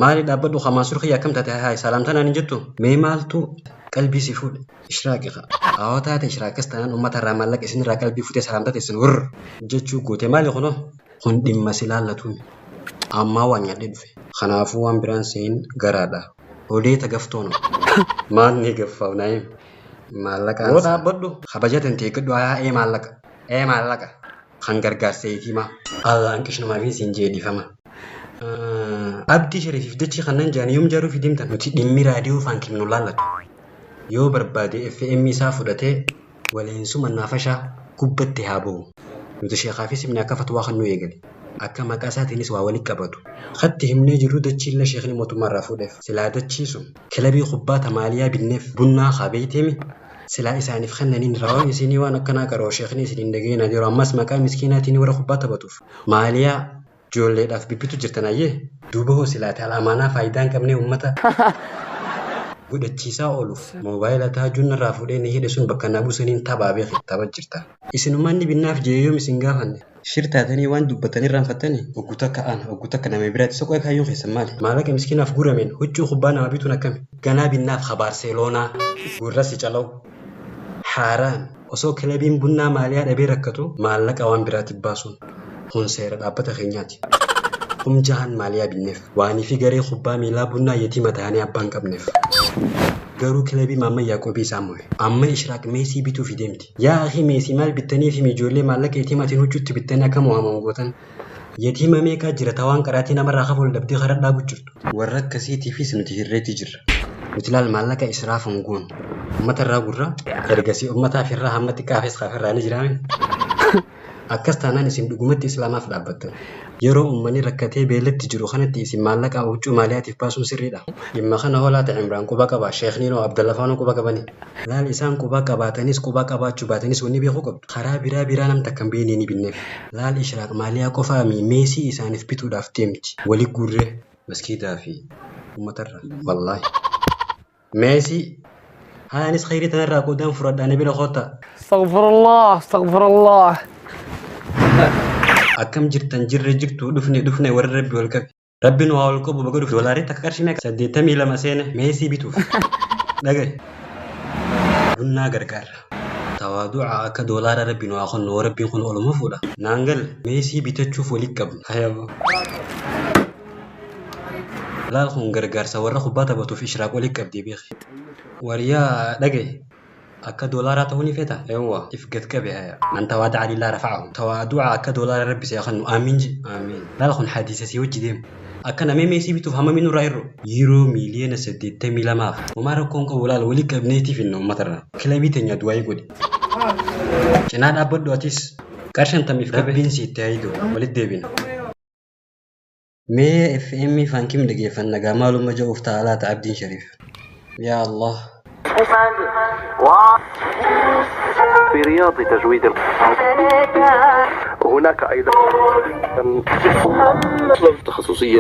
مالي دابدو خماسور خيا كم تتهاي سلامتنا نجتو مي مالتو قلبي سيفود إشراقي أو تات إشراق استنان أمة الرمال لك إسن را قلبي فوتي سلامتات إسن ور جتشو قوتي مالي خنو خن دم سلالتون أما وانيا ددفي خنافو وان برانسين غرادا ودي تغفتونو ما نيغفاو نايم مالك أنسا ودا بدو خبجات انتي كدو اي مالك خنغرغار سيتيما الله انكش نما في سنجي دي فما abdi sharif dachi khanan jani yum jaru fidimtan nuti dimmi radio fankim nulallat yo barbade fm isa fudate walen suma nafasha kubbatti habo nuti sheekha fi simna kafat wa khanu yegali akka maqasatinis wa wali qabatu khatti himne jiru dachi la sheekhni motuma rafudef sila dachi sum kalabi khubbata maliya binef bunna khabeytemi sila isanif khannanin rawa isini wa nakana karo sheekhni isin dagena diro amas maka miskinatini wara khubbata batuf maliya جولي داف بيبيتو جرتنايه دوبه سلات الامانه فايدان كمني امتا godhachiisaa ooluuf moobaayilaa junna raafuudheen hidhesuun bakka naabu saniin tabaabee taaba jirta isinumaanni binnaaf jeeyoom isin gaafanne shirtaatanii waan dubbatanii raanfatanii ogguta ka'an ogguta kana mee biraatti soqoo kaayyoo keessan maali maallaqa miskiinaaf gurameen huccuu kubbaa nama bituun akkami ganaa binnaaf Barceelonaa gurrasi calaw haaraan osoo kilabiin bunnaa maaliyaa dhabee rakkatu maallaqa waan biraatti baasuun kun seera dhaabbata keenyaati jahan maaliyaa binneef waanii fi garee kubbaa miilaa bunnaa yetiima ta'anii abbaan qabneef garuu kilabii maamma Yaaqoobii Saamu'eel amma ishraaq meesii bituu fi deemti yaa akhi meesii maal bittanii fi ijoollee maallaqa yetiimaatiin huccuutti bittanii akka Muhammad gootan yetiima meeqaa jira tawaan qaraatii namarraa qabu dabdii karaa dhaabu jirtu warra akkasiitiifis nuti hirreetti jirra nuti laal maallaqa israaf hunguun uummatarraa gurra ergasii uummataaf irraa hamma xiqqaafis qaafirraa ni jiraame akkas taanaan isin dhugumatti islaamaaf dhaabbattan yeroo uummanni rakkatee beelatti jiru kanatti isin maallaqa huccuu maaliyaatiif baasuun sirriidha dhimma kana hoolaata Imraan quba qaba Sheekhnino Abdallafaanoo quba qabani laal isaan quba qabaatanis quba qabaachuu baatanis wanni beekuu qabdu karaa biraa namta kan beeknee ni binneef laal ishraaq maaliyaa qofaa meesii isaaniif bituudhaaf deemti wali gurree maskiidaa fi uummatarra wallaahi meesii haanis khayrii tanarraa qoodaan furadhaan bira qoota astaghfirullah akkam jirtan jirtu dhufne warra rabbi wal qabi rabbiin waa wal qabu baga dhufu doolarii takka qarshii meeqa 82 seene meesii bituuf dhagay bunnaa gargaara tawaadu'a akka doolaara rabbiin waa qonno rabbiin kun oluma fuudha naangal meesii bitachuuf wali qabna hayabo laal kun gargaarsa warra kubbaa taphatuuf ishraaq wali qabdii beekhi wariyaa dhagay akka doolaara ta'uu ni feeta eewwa ifgat qabe haya man tawaada'a lillahi rafa'ahu tawaadu'a akka doolaara rabbi seeqannu amiin laal kun hadiisa si wajji deemu akka namee meesii bituuf hamma minuu irraa irru yeroo miiliyoona 82 umaa rakkoon qabu laal wali qabneetiif inni uummatarra kilabii teenya du'aayii godhe cinaa dhaabbadhu atis qarshan tamiif rabbiin siitti haayidu walitti deebina mee FM fankim dhageeffanna gaa maalumma ja'uuf ta'alaata Abdiin Shariif yaa Allah في رياض تجويد هناك أيضا تخصصية